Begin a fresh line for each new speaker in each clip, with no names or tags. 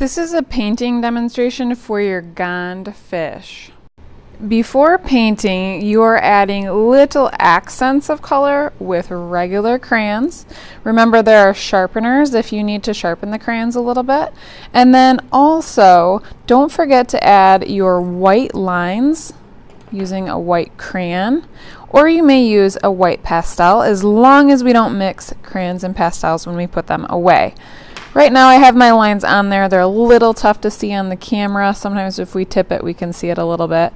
This is a painting demonstration for your gond fish. Before painting, you are adding little accents of color with regular crayons. Remember, there are sharpeners if you need to sharpen the crayons a little bit. And then also, don't forget to add your white lines using a white crayon, or you may use a white pastel as long as we don't mix crayons and pastels when we put them away. Right now I have my lines on there. They're a little tough to see on the camera. Sometimes if we tip it, we can see it a little bit.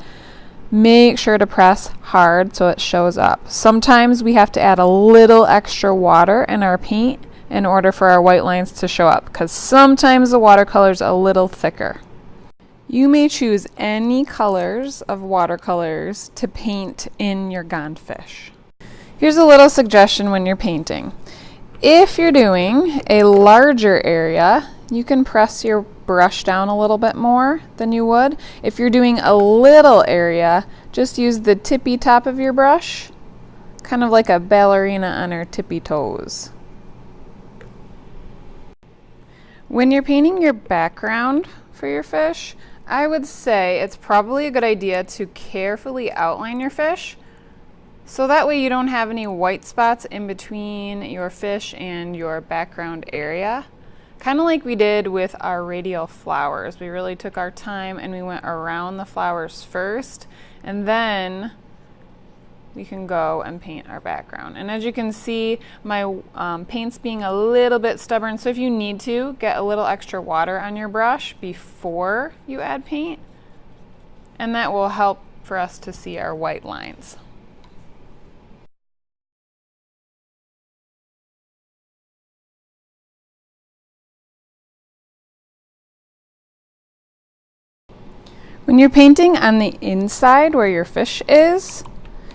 Make sure to press hard so it shows up. Sometimes we have to add a little extra water in our paint in order for our white lines to show up, because sometimes the watercolor's a little thicker. You may choose any colors of watercolors to paint in your gond fish. Here's a little suggestion when you're painting. If you're doing a larger area, you can press your brush down a little bit more than you would. If you're doing a little area, just use the tippy top of your brush, kind of like a ballerina on her tippy toes. When you're painting your background for your fish, I would say it's probably a good idea to carefully outline your fish, so that way you don't have any white spots in between your fish and your background area. Kind of like we did with our radial flowers. We really took our time and we went around the flowers first, and then we can go and paint our background. And as you can see, my paint's being a little bit stubborn, so if you need to, get a little extra water on your brush before you add paint, and that will help for us to see our white lines. When you're painting on the inside where your fish is,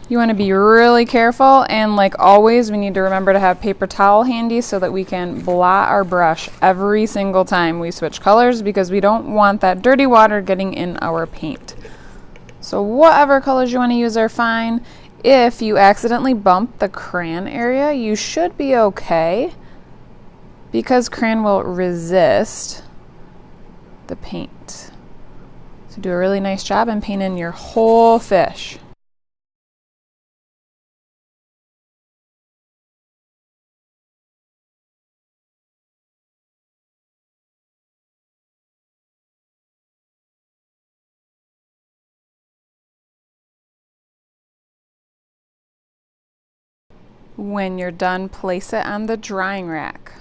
you want to be really careful, and like always, we need to remember to have paper towel handy so that we can blot our brush every single time we switch colors, because we don't want that dirty water getting in our paint. So whatever colors you want to use are fine. If you accidentally bump the crayon area, you should be okay, because crayon will resist the paint. So do a really nice job and paint in your whole fish. When you're done, place it on the drying rack.